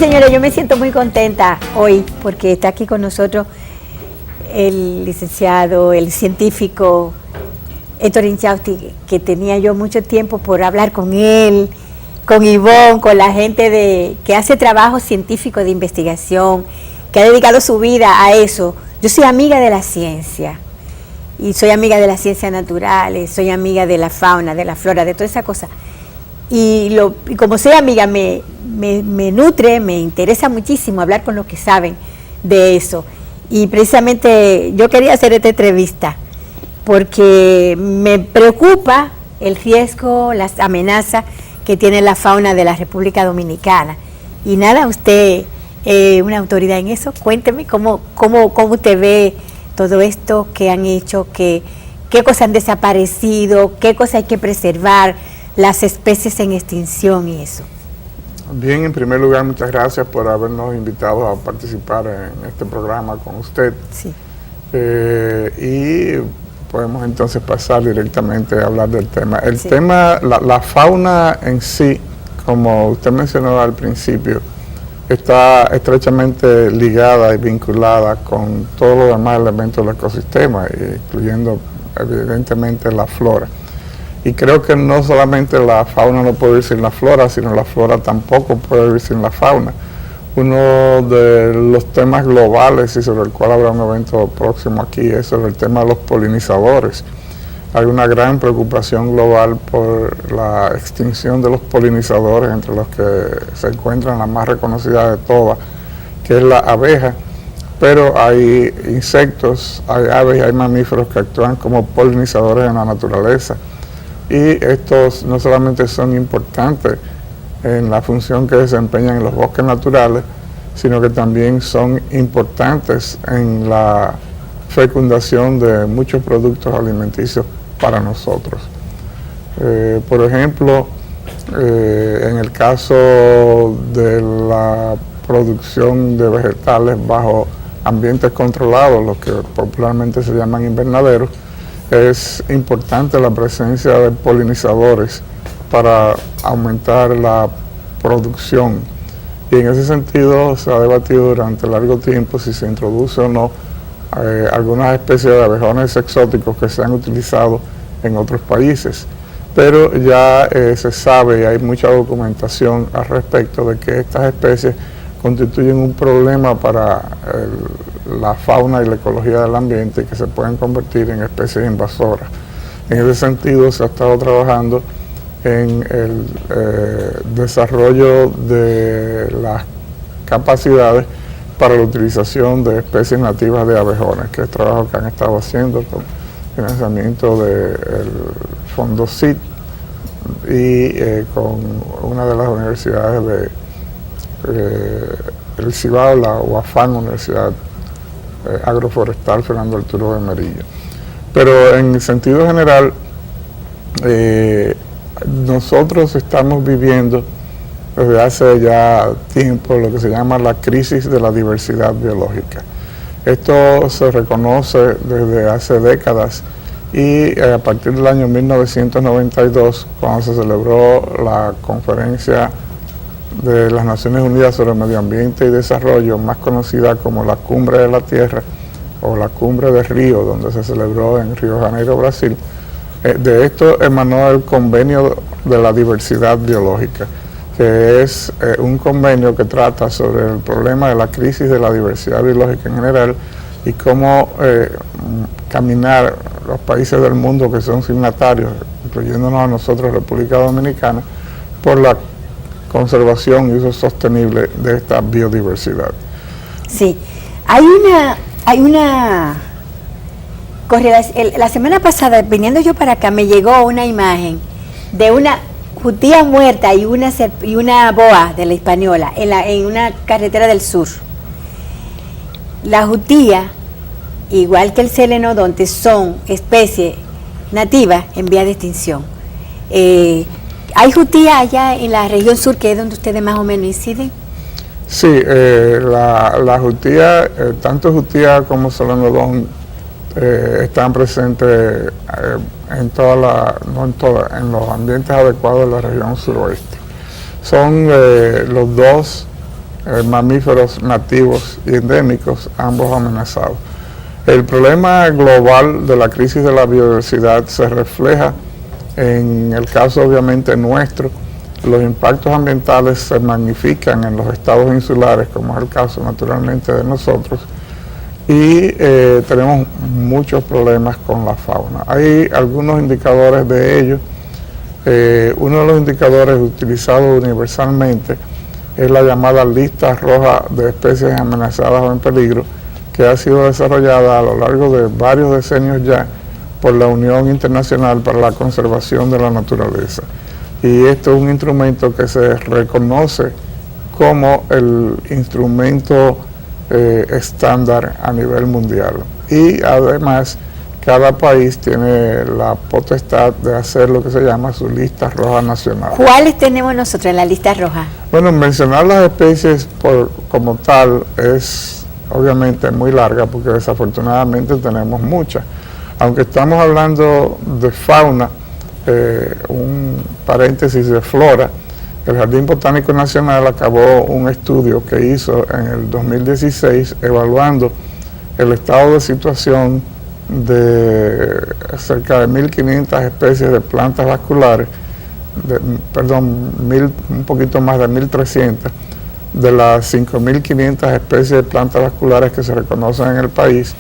señores, yo me siento muy contenta hoy porque está aquí con nosotros el licenciado, el científico Héctor Inchausti, que tenía yo mucho tiempo por hablar con él, con Ivonne, con la gente que hace trabajo científico de investigación, que ha dedicado su vida a eso. Yo soy amiga de la ciencia, y soy amiga de las ciencias naturales, soy amiga de la fauna, de la flora, de toda esa cosa. Y como soy amiga, me nutre, me interesa muchísimo hablar con los que saben de eso. Y precisamente yo quería hacer esta entrevista porque me preocupa el riesgo, las amenazas que tiene la fauna de la República Dominicana. Y nada, usted, una autoridad en eso, cuénteme cómo usted ve todo esto que han hecho, qué cosas han desaparecido, qué cosas hay que preservar, las especies en extinción y eso. Bien, en primer lugar, muchas gracias por habernos invitado a participar en este programa con usted. Sí. Y podemos entonces pasar directamente a hablar del tema. El tema, la fauna en sí, como usted mencionó al principio, está estrechamente ligada y vinculada con todos los demás elementos del ecosistema, incluyendo evidentemente la flora. Y creo que no solamente la fauna no puede vivir sin la flora, sino la flora tampoco puede vivir sin la fauna. Uno de los temas globales y sobre el cual habrá un evento próximo aquí es sobre el tema de los polinizadores. Hay una gran preocupación global por la extinción de los polinizadores, entre los que se encuentran la más reconocida de todas, que es la abeja. Pero hay insectos, hay aves y hay mamíferos que actúan como polinizadores en la naturaleza. Y estos no solamente son importantes en la función que desempeñan en los bosques naturales, sino que también son importantes en la fecundación de muchos productos alimenticios para nosotros. Por ejemplo, en el caso de la producción de vegetales bajo ambientes controlados, los que popularmente se llaman invernaderos, es importante la presencia de polinizadores para aumentar la producción. Y en ese sentido se ha debatido durante largo tiempo si se introduce o no algunas especies de abejones exóticos que se han utilizado en otros países. Pero ya se sabe y hay mucha documentación al respecto de que estas especies constituyen un problema para la fauna y la ecología del ambiente y que se pueden convertir en especies invasoras. En ese sentido se ha estado trabajando en el desarrollo de las capacidades para la utilización de especies nativas de abejones, que es trabajo que han estado haciendo con financiamiento del Fondo CID y con una de las universidades el Cibao, la UAFAN, Universidad Agroforestal Fernando Arturo de Merillo. Pero en sentido general, nosotros estamos viviendo desde hace ya tiempo lo que se llama la crisis de la diversidad biológica. Esto se reconoce desde hace décadas y a partir del año 1992, cuando se celebró la conferencia de las Naciones Unidas sobre Medio Ambiente y Desarrollo, más conocida como la Cumbre de la Tierra o la Cumbre de Río, donde se celebró en Río de Janeiro, Brasil. De esto emanó el Convenio de la Diversidad Biológica, que es un convenio que trata sobre el problema de la crisis de la diversidad biológica en general y cómo caminar los países del mundo que son signatarios, incluyéndonos a nosotros, República Dominicana, por la conservación y uso sostenible de esta biodiversidad. Sí, hay una correlación. La semana pasada, viniendo yo para acá, me llegó una imagen de una jutía muerta y una boa de la Hispaniola en una carretera del sur. La jutía, igual que el celenodonte, son especies nativas en vía de extinción. ¿Hay jutía allá en la región sur, que es donde ustedes más o menos inciden? Sí, la jutía, tanto jutía como solenodón están presentes en los ambientes adecuados de la región suroeste. Son los dos mamíferos nativos y endémicos, ambos amenazados. El problema global de la crisis de la biodiversidad se refleja en el caso obviamente nuestro. Los impactos ambientales se magnifican en los estados insulares, como es el caso naturalmente de nosotros, y tenemos muchos problemas con la fauna. Hay algunos indicadores de ello. Uno de los indicadores utilizados universalmente es la llamada lista roja de especies amenazadas o en peligro, que ha sido desarrollada a lo largo de varios decenios ya por la Unión Internacional para la Conservación de la Naturaleza. Y esto es un instrumento que se reconoce como el instrumento estándar a nivel mundial. Y además, cada país tiene la potestad de hacer lo que se llama su lista roja nacional. ¿Cuáles tenemos nosotros en la lista roja? Bueno, mencionar las especies como tal es obviamente muy larga, porque desafortunadamente tenemos muchas. Aunque estamos hablando de fauna, un paréntesis de flora, el Jardín Botánico Nacional acabó un estudio que hizo en el 2016 evaluando el estado de situación de cerca de 1.500 especies de plantas vasculares, un poquito más de 1.300, de las 5.500 especies de plantas vasculares que se reconocen en el país,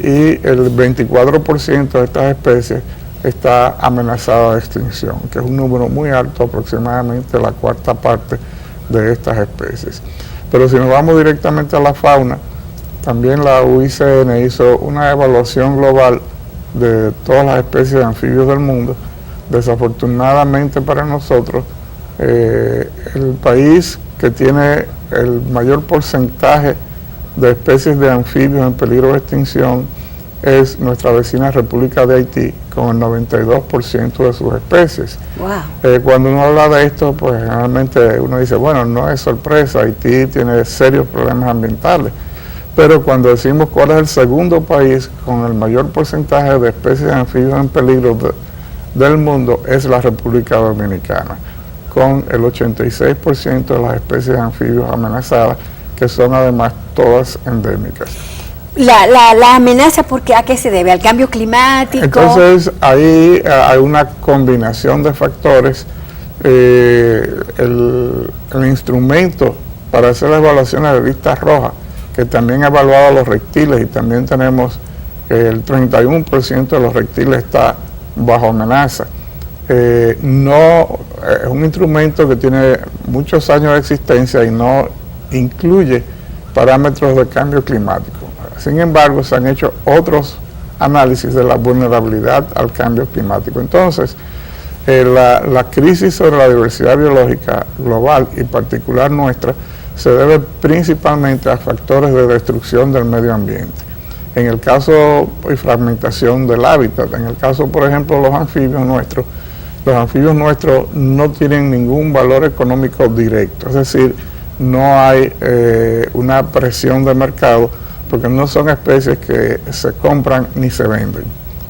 y el 24% de estas especies está amenazada de extinción, que es un número muy alto, aproximadamente la cuarta parte de estas especies. Pero si nos vamos directamente a la fauna, también la UICN hizo una evaluación global de todas las especies de anfibios del mundo. Desafortunadamente para nosotros, el país que tiene el mayor porcentaje de especies de anfibios en peligro de extinción es nuestra vecina República de Haití, con el 92% de sus especies. Wow. Cuando uno habla de esto, pues generalmente uno dice, bueno, no es sorpresa, Haití tiene serios problemas ambientales. Pero cuando decimos cuál es el segundo país con el mayor porcentaje de especies de anfibios en peligro del mundo, es la República Dominicana, con el 86% de las especies de anfibios amenazadas, que son además todas endémicas. La amenaza, porque ¿a qué se debe? ¿Al cambio climático? Entonces, ahí hay una combinación de factores. El instrumento para hacer las evaluaciones de lista roja, que también ha evaluado a los reptiles, y también tenemos que el 31% de los reptiles está bajo amenaza. No es un instrumento que tiene muchos años de existencia y no incluye parámetros de cambio climático. Sin embargo, se han hecho otros análisis de la vulnerabilidad al cambio climático. Entonces, la crisis sobre la diversidad biológica global y particular nuestra se debe principalmente a factores de destrucción del medio ambiente. En el caso y fragmentación del hábitat, en el caso, por ejemplo, los anfibios nuestros no tienen ningún valor económico directo, es decir, no hay una presión de mercado, porque no son especies que se compran ni se venden.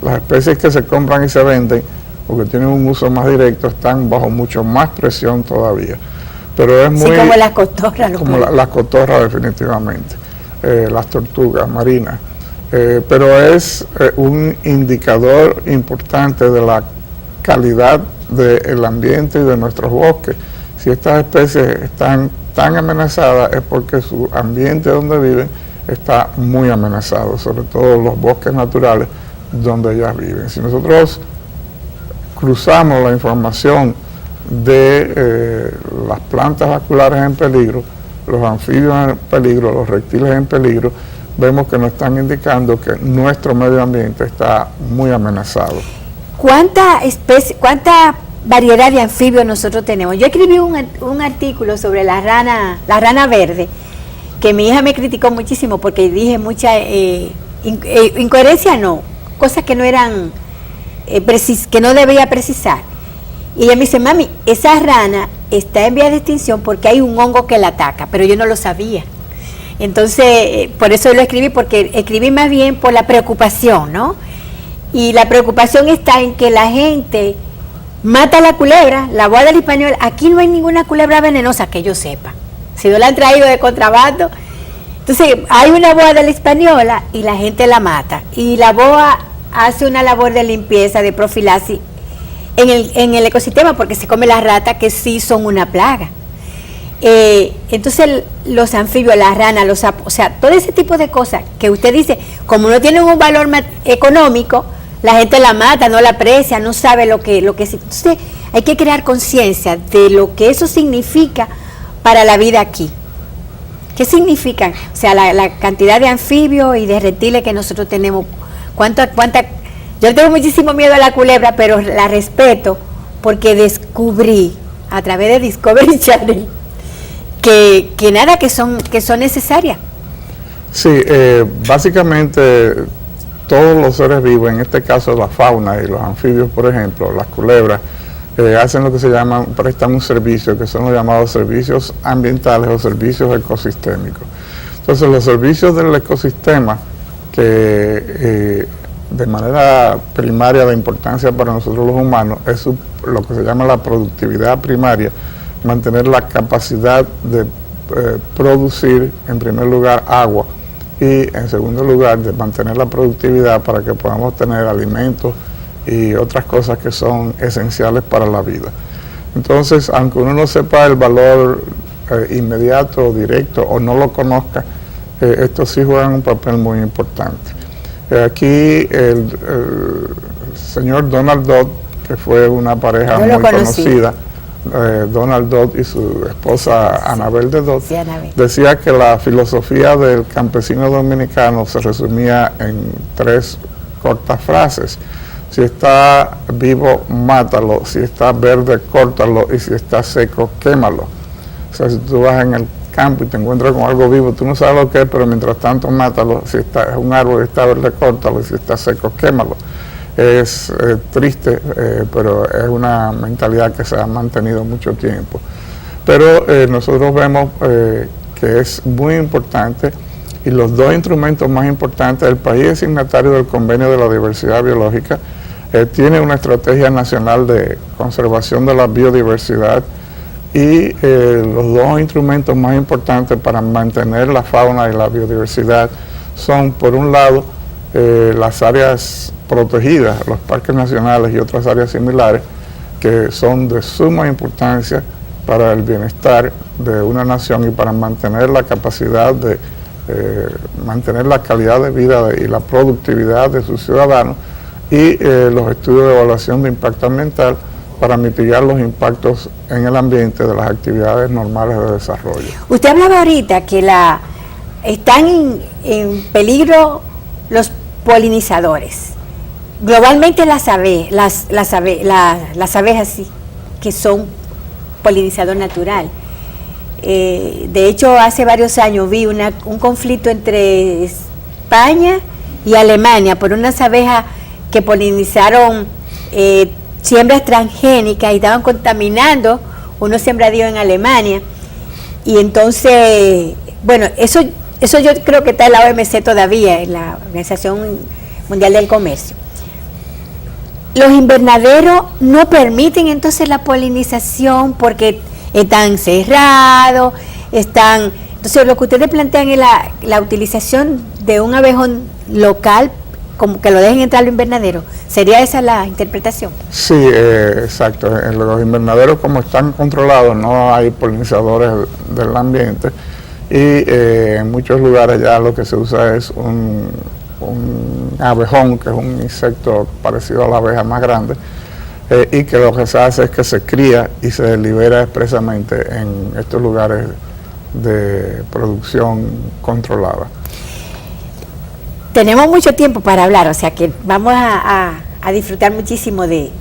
Las especies que se compran y se venden, porque tienen un uso más directo, están bajo mucho más presión todavía. Pero es muy... Sí, como las cotorras. Como las cotorras, definitivamente. Las tortugas marinas. Pero es un indicador importante de la calidad del ambiente y de nuestros bosques. Si estas especies están tan amenazadas, es porque su ambiente donde viven está muy amenazado, sobre todo los bosques naturales donde ellas viven. Si nosotros cruzamos la información de las plantas vasculares en peligro, los anfibios en peligro, los reptiles en peligro, vemos que nos están indicando que nuestro medio ambiente está muy amenazado. ¿Cuánta variedad de anfibios nosotros tenemos? Yo escribí un artículo sobre la rana verde, que mi hija me criticó muchísimo porque dije mucha incoherencia, cosas que no eran que no debía precisar. Y ella me dice, mami, esa rana está en vía de extinción porque hay un hongo que la ataca, pero yo no lo sabía. Entonces, por eso lo escribí, porque escribí más bien por la preocupación, ¿no? Y la preocupación está en que la gente mata la culebra, la boa del español. Aquí no hay ninguna culebra venenosa que yo sepa. si no la han traído de contrabando. Entonces, hay una boa de la española y la gente la mata. Y la boa hace una labor de limpieza, de profilaxis en el ecosistema, porque se come las ratas, que sí son una plaga. Entonces, los anfibios, las ranas, los sapos, o sea, todo ese tipo de cosas que usted dice, como no tienen un valor económico, la gente la mata, no la aprecia, no sabe lo que es. Entonces, hay que crear conciencia de lo que eso significa para la vida aquí. ¿Qué significan? O sea, la cantidad de anfibios y de reptiles que nosotros tenemos. Yo tengo muchísimo miedo a la culebra, pero la respeto porque descubrí a través de Discovery Channel que nada, que son necesarias. Sí, básicamente todos los seres vivos, en este caso la fauna y los anfibios, por ejemplo, las culebras, hacen lo que se llaman, prestan un servicio, que son los llamados servicios ambientales o servicios ecosistémicos. Entonces, los servicios del ecosistema, que de manera primaria de importancia para nosotros los humanos, es lo que se llama la productividad primaria, mantener la capacidad de producir, en primer lugar, agua, y en segundo lugar, de mantener la productividad para que podamos tener alimentos y otras cosas que son esenciales para la vida. Entonces, aunque uno no sepa el valor inmediato, directo, o no lo conozca, estos sí juegan un papel muy importante. Aquí el señor Donald Dodd, que fue una pareja muy conocida, Donald Dodd y su esposa Anabel de Dodd, sí, decía que la filosofía del campesino dominicano se resumía en 3 cortas frases: si está vivo, mátalo; si está verde, córtalo; y si está seco, quémalo. O sea, si tú vas en el campo y te encuentras con algo vivo, tú no sabes lo que es, pero mientras tanto mátalo. Si es un árbol y está verde, córtalo; y si está seco, quémalo. Es triste, pero es una mentalidad que se ha mantenido mucho tiempo. Pero nosotros vemos que es muy importante, y los 2 instrumentos más importantes: el país es signatario del Convenio de la Diversidad Biológica, tiene una estrategia nacional de conservación de la biodiversidad, y los 2 instrumentos más importantes para mantener la fauna y la biodiversidad son, por un lado, las áreas protegidas, los parques nacionales y otras áreas similares, que son de suma importancia para el bienestar de una nación y para mantener la capacidad de mantener la calidad de vida y la productividad de sus ciudadanos, y los estudios de evaluación de impacto ambiental para mitigar los impactos en el ambiente de las actividades normales de desarrollo. Usted hablaba ahorita que están en peligro los polinizadores. Globalmente las abejas sí, que son polinizador natural. De hecho, hace varios años vi un conflicto entre España y Alemania por unas abejas que polinizaron siembras transgénicas y estaban contaminando unos sembradíos en Alemania. Y entonces, bueno, eso yo creo que está en la OMC todavía, en la Organización Mundial del Comercio. Los invernaderos no permiten entonces la polinización porque están cerrados, entonces lo que ustedes plantean es la utilización de un abejón local, como que lo dejen entrar al invernadero. ¿Sería esa la interpretación? Sí, exacto. En los invernaderos, como están controlados, no hay polinizadores del ambiente, y en muchos lugares ya lo que se usa es un abejón, que es un insecto parecido a la abeja más grande, y que lo que se hace es que se cría y se libera expresamente en estos lugares de producción controlada. Tenemos mucho tiempo para hablar, o sea que vamos a disfrutar muchísimo de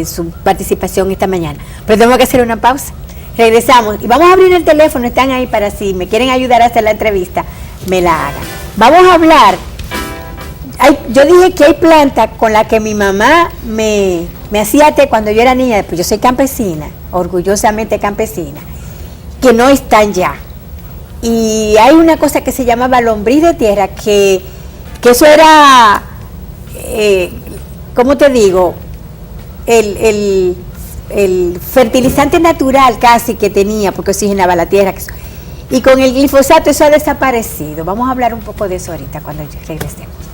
su participación esta mañana. Pero tenemos que hacer una pausa. Regresamos y vamos a abrir el teléfono, están ahí para si me quieren ayudar a hacer la entrevista, me la hagan. Vamos a hablar. Yo dije que hay plantas con las que mi mamá me hacía té cuando yo era niña, pues yo soy campesina, orgullosamente campesina, que no están ya. Y hay una cosa que se llamaba lombriz de tierra, que eso era, ¿cómo te digo? El fertilizante natural casi que tenía, porque oxigenaba la tierra. Y con el glifosato eso ha desaparecido. Vamos a hablar un poco de eso ahorita cuando regresemos.